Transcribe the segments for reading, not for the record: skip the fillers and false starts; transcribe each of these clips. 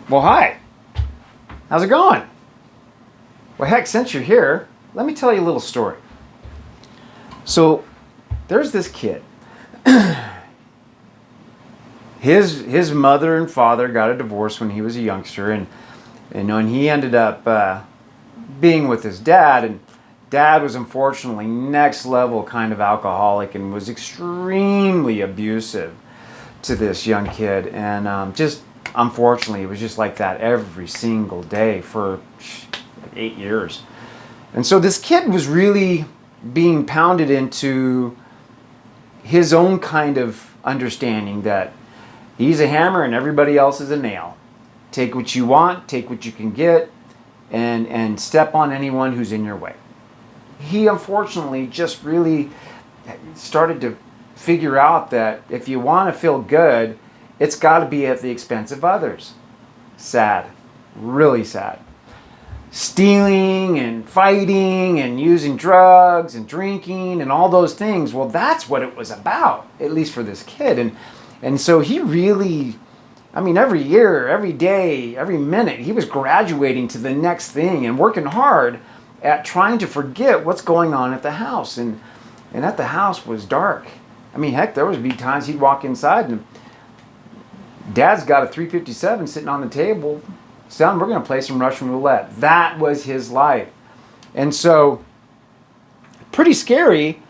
Well, hi. How's it going? Well, heck, since you're here, let me tell you a little story. So, there's this kid. His mother and father got a divorce when he was a youngster, and he ended up being with his dad, and dad was unfortunately next level kind of alcoholic and was extremely abusive to this young kid, and just unfortunately it was just like that every single day for 8 years. And so this kid was really being pounded into his own kind of understanding that he's a hammer and everybody else is a nail. Take what you want, take what you can get, and step on anyone who's in your way. He unfortunately just really started to figure out that if you want to feel good, it's got to be at the expense of others. Sad. Really sad. Stealing and fighting and using drugs and drinking and all those things, well, that's what it was about, at least for this kid. And so he really, every year, every day, every minute, he was graduating to the next thing and working hard at trying to forget what's going on at the house. And at the house was dark. Heck, there would be times he'd walk inside and Dad's got a 357 sitting on the table. Son, we're going to play some Russian roulette. That was his life. And so, pretty scary,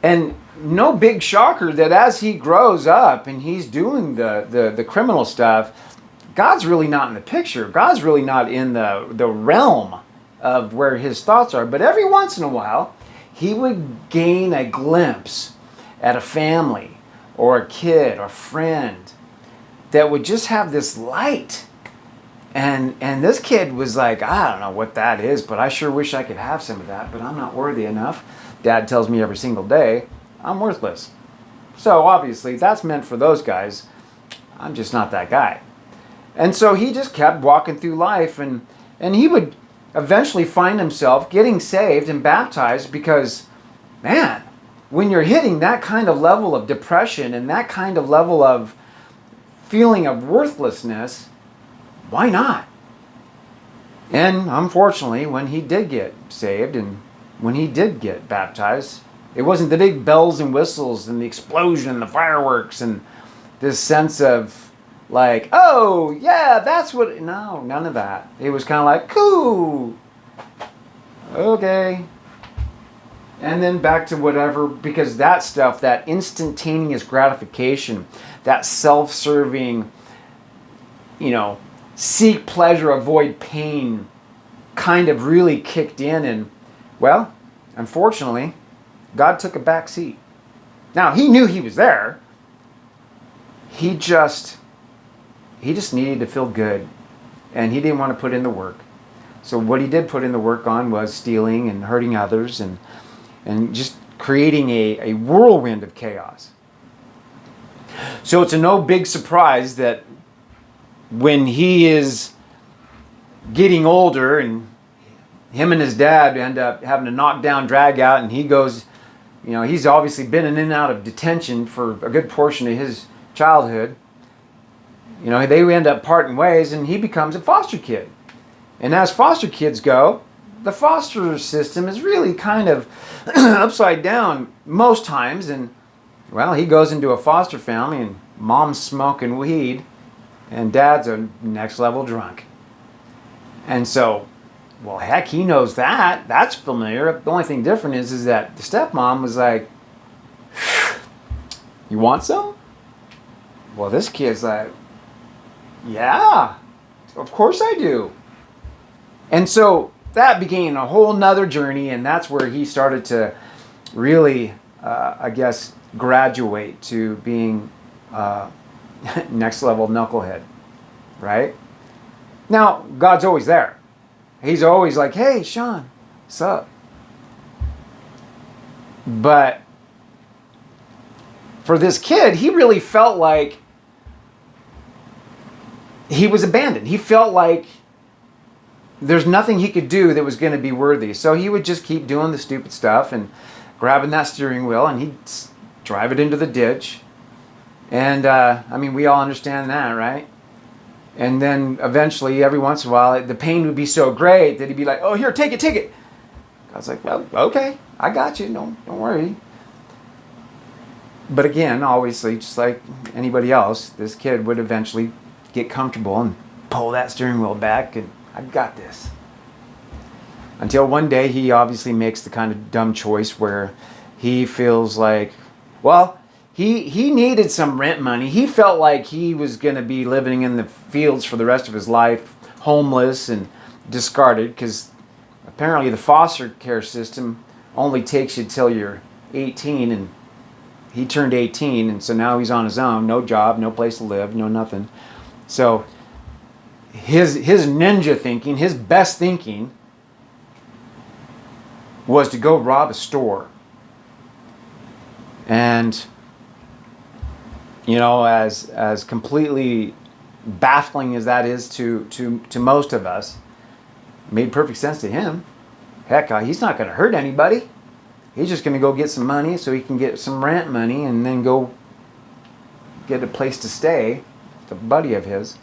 and no big shocker that as he grows up and he's doing the criminal stuff, God's really not in the picture. God's really not in the realm of where his thoughts are. But every once in a while, he would gain a glimpse at a family or a kid or friend that would just have this light. And this kid was like, I don't know what that is, but I sure wish I could have some of that, but I'm not worthy enough. Dad tells me every single day, I'm worthless. So obviously that's meant for those guys. I'm just not that guy. And so he just kept walking through life, and he would eventually find himself getting saved and baptized because, man, when you're hitting that kind of level of depression and that kind of level of feeling of worthlessness, why not? And unfortunately, when he did get saved and when he did get baptized, it wasn't the big bells and whistles and the explosion and the fireworks and this sense of like, oh, yeah, that's what... No, none of that. It was kind of like, cool, okay. And then back to whatever, because that stuff, that instantaneous gratification, that self-serving, seek pleasure, avoid pain, kind of really kicked in. And, well, unfortunately, God took a back seat. Now, he knew he was there. He just needed to feel good. And he didn't want to put in the work. So what he did put in the work on was stealing and hurting others and just creating a whirlwind of chaos. So it's a no big surprise that when he is getting older and him and his dad end up having to knock down, drag out, and he goes, he's obviously been in and out of detention for a good portion of his childhood. They end up parting ways and he becomes a foster kid. And as foster kids go, the foster system is really kind of upside down most times. And, well, he goes into a foster family and mom's smoking weed and dad's a next level drunk. And so, well, heck, he knows that. That's familiar. The only thing different is that the stepmom was like, you want some? Well, this kid's like, yeah, of course I do. And so that began a whole nother journey, and that's where he started to really, graduate to being next level knucklehead, right? Now, God's always there. He's always like, hey, Sean, what's up? But for this kid, he really felt like he was abandoned. He felt like there's nothing he could do that was going to be worthy. So he would just keep doing the stupid stuff and grabbing that steering wheel, and he'd drive it into the ditch. And, we all understand that, right? And then eventually, every once in a while, the pain would be so great that he'd be like, "Oh, here, take it, take it." I was like, "Well, okay, I got you. No, don't worry." But again, obviously, just like anybody else, this kid would eventually get comfortable and pull that steering wheel back, and I got this. Until one day, he obviously makes the kind of dumb choice where he feels like, well, he needed some rent money. He felt like he was going to be living in the fields for the rest of his life, homeless and discarded, because apparently the foster care system only takes you till you're 18, and he turned 18, and so now he's on his own, no job, no place to live, no nothing. So his ninja thinking, his best thinking, was to go rob a store. And as completely baffling as that is to most of us, it made perfect sense to him. Heck, he's not going to hurt anybody. He's just going to go get some money so he can get some rent money and then go get a place to stay with a buddy of his.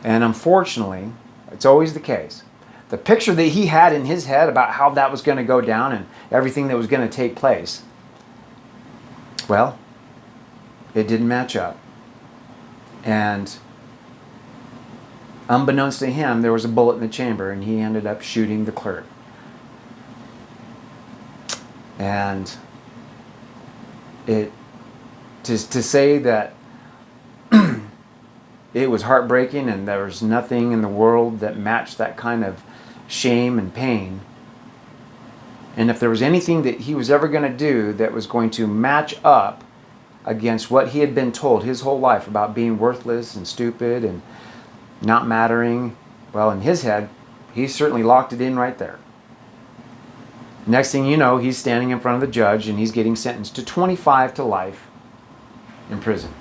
And unfortunately, it's always the case. The picture that he had in his head about how that was going to go down and everything that was going to take place, well, it didn't match up. And unbeknownst to him, there was a bullet in the chamber, and he ended up shooting the clerk. And to say that it was heartbreaking and there was nothing in the world that matched that kind of shame and pain. And if there was anything that he was ever going to do that was going to match up against what he had been told his whole life about being worthless and stupid and not mattering, well, in his head, he certainly locked it in right there. Next thing you know, he's standing in front of the judge and he's getting sentenced to 25 to life in prison.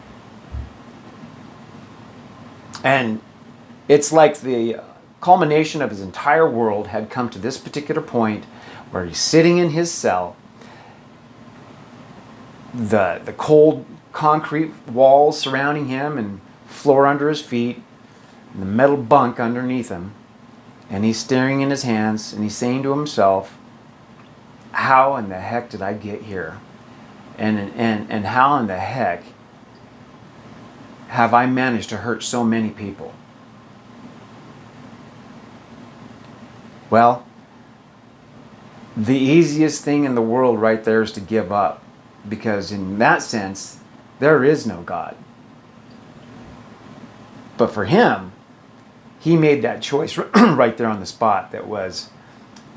And it's like the culmination of his entire world had come to this particular point where he's sitting in his cell. The cold concrete walls surrounding him and floor under his feet and the metal bunk underneath him. And he's staring in his hands and he's saying to himself, how in the heck did I get here? And how in the heck have I managed to hurt so many people? Well, the easiest thing in the world right there is to give up, because in that sense, there is no God. But for him, he made that choice right there on the spot that was,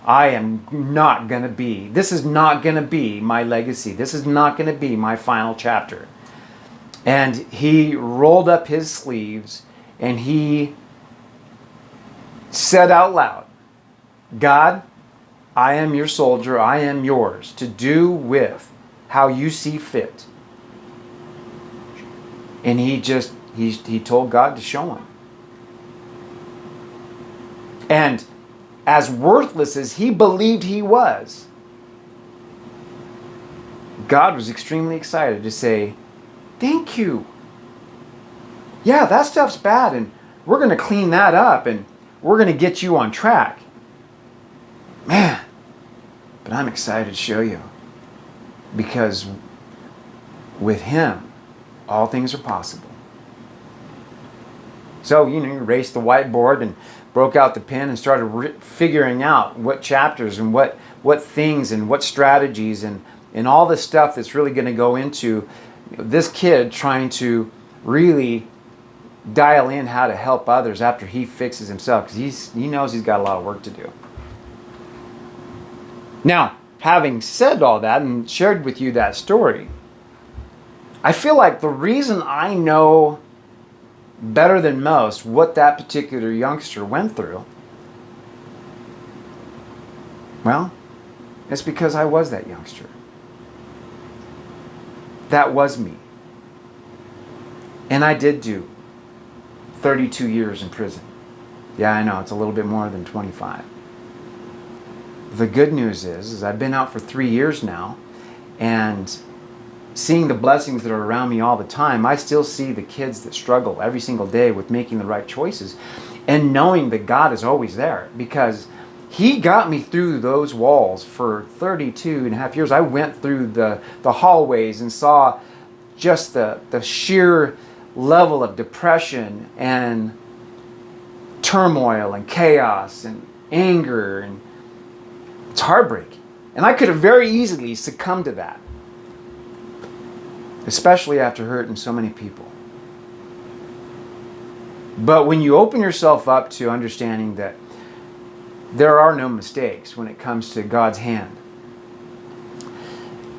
I am not going to be, this is not going to be my legacy. This is not going to be my final chapter. And he rolled up his sleeves and he said out loud, God, I am your soldier. I am yours to do with how you see fit. And he told God to show him. And as worthless as he believed he was, God was extremely excited to say, thank you. Yeah, that stuff's bad, and we're going to clean that up, and we're going to get you on track. Man, but I'm excited to show you, because with him, all things are possible. So, he erased the whiteboard and broke out the pen and started figuring out what chapters and what things and what strategies and all the stuff that's really going to go into this kid trying to really dial in how to help others after he fixes himself, because he knows he's got a lot of work to do. Now, having said all that and shared with you that story, I feel like the reason I know better than most what that particular youngster went through, well, it's because I was that youngster. That was me. And I did do 32 years in prison. Yeah, I know, it's a little bit more than 25. The good news is I've been out for 3 years now, and seeing the blessings that are around me all the time, I still see the kids that struggle every single day with making the right choices, and knowing that God is always there, because He got me through those walls for 32 and a half years. I went through the hallways and saw just the sheer level of depression and turmoil and chaos and anger, and it's heartbreaking. And I could have very easily succumbed to that, especially after hurting so many people. But when you open yourself up to understanding that there are no mistakes when it comes to God's hand,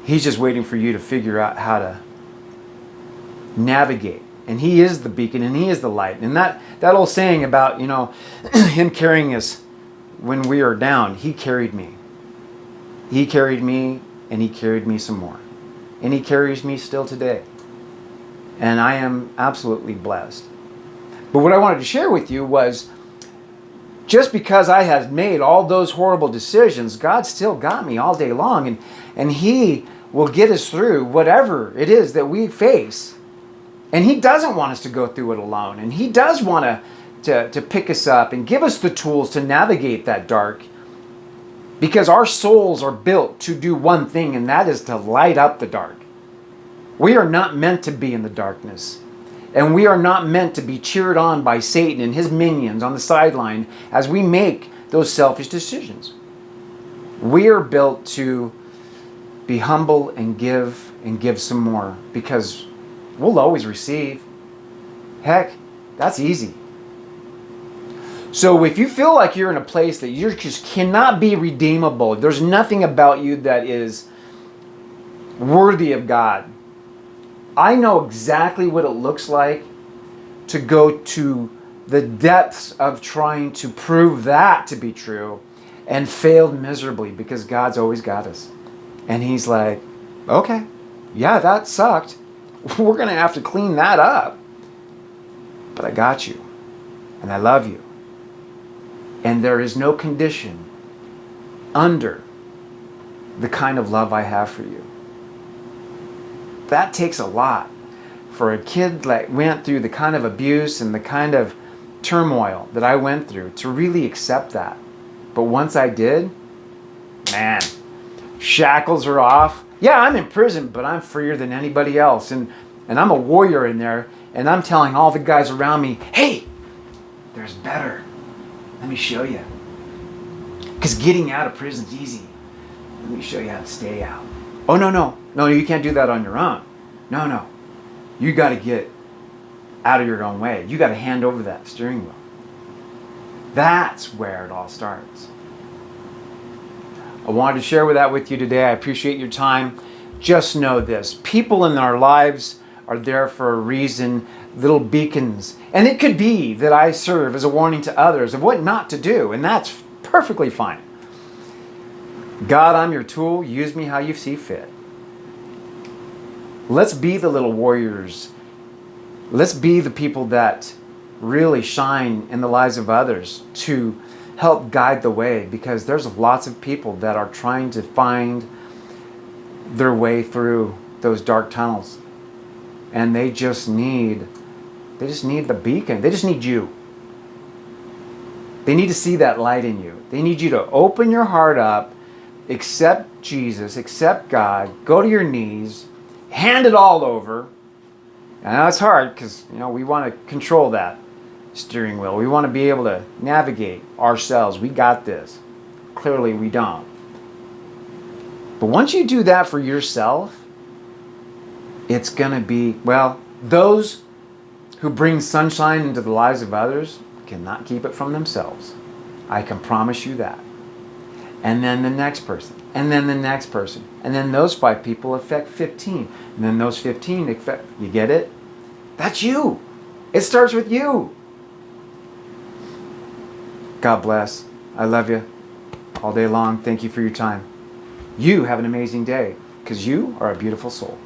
He's just waiting for you to figure out how to navigate. And He is the beacon and He is the light. And that old saying about, Him carrying us when we are down, He carried me. He carried me, and He carried me some more. And He carries me still today. And I am absolutely blessed. But what I wanted to share with you was, just because I had made all those horrible decisions, God still got me all day long. And He will get us through whatever it is that we face. And He doesn't want us to go through it alone. And He does want to pick us up and give us the tools to navigate that dark. Because our souls are built to do one thing, and that is to light up the dark. We are not meant to be in the darkness. And we are not meant to be cheered on by Satan and his minions on the sideline as we make those selfish decisions. We are built to be humble and give some more, because we'll always receive. Heck, that's easy. So if you feel like you're in a place that you just cannot be redeemable, there's nothing about you that is worthy of God, I know exactly what it looks like to go to the depths of trying to prove that to be true and failed miserably, because God's always got us. And He's like, okay, yeah, that sucked. We're going to have to clean that up. But I got you. And I love you. And there is no condition under the kind of love I have for you. That takes a lot for a kid that went through the kind of abuse and the kind of turmoil that I went through to really accept that. But once I did, man, shackles are off. Yeah, I'm in prison, but I'm freer than anybody else. And I'm a warrior in there. And I'm telling all the guys around me, hey, there's better. Let me show you. Because getting out of prison is easy. Let me show you how to stay out. Oh, no, you can't do that on your own. No. You got to get out of your own way. You got to hand over that steering wheel. That's where it all starts. I wanted to share that with you today. I appreciate your time. Just know this. People in our lives are there for a reason, little beacons. And it could be that I serve as a warning to others of what not to do, and that's perfectly fine. God, I'm your tool. Use me how you see fit. Let's be the little warriors. Let's be the people that really shine in the lives of others to help guide the way, because there's lots of people that are trying to find their way through those dark tunnels. And they just need the beacon. They just need you. They need to see that light in you. They need you to open your heart up, accept Jesus, accept God, go to your knees, hand it all over. And that's hard because, we want to control that steering wheel. We want to be able to navigate ourselves. We got this. Clearly we don't. But once you do that for yourself, it's going to be, those who bring sunshine into the lives of others cannot keep it from themselves. I can promise you that. And then the next person, and then the next person. And then those 5 people affect 15. And then those 15 affect, you get it? That's you. It starts with you. God bless. I love you all day long. Thank you for your time. You have an amazing day, because you are a beautiful soul.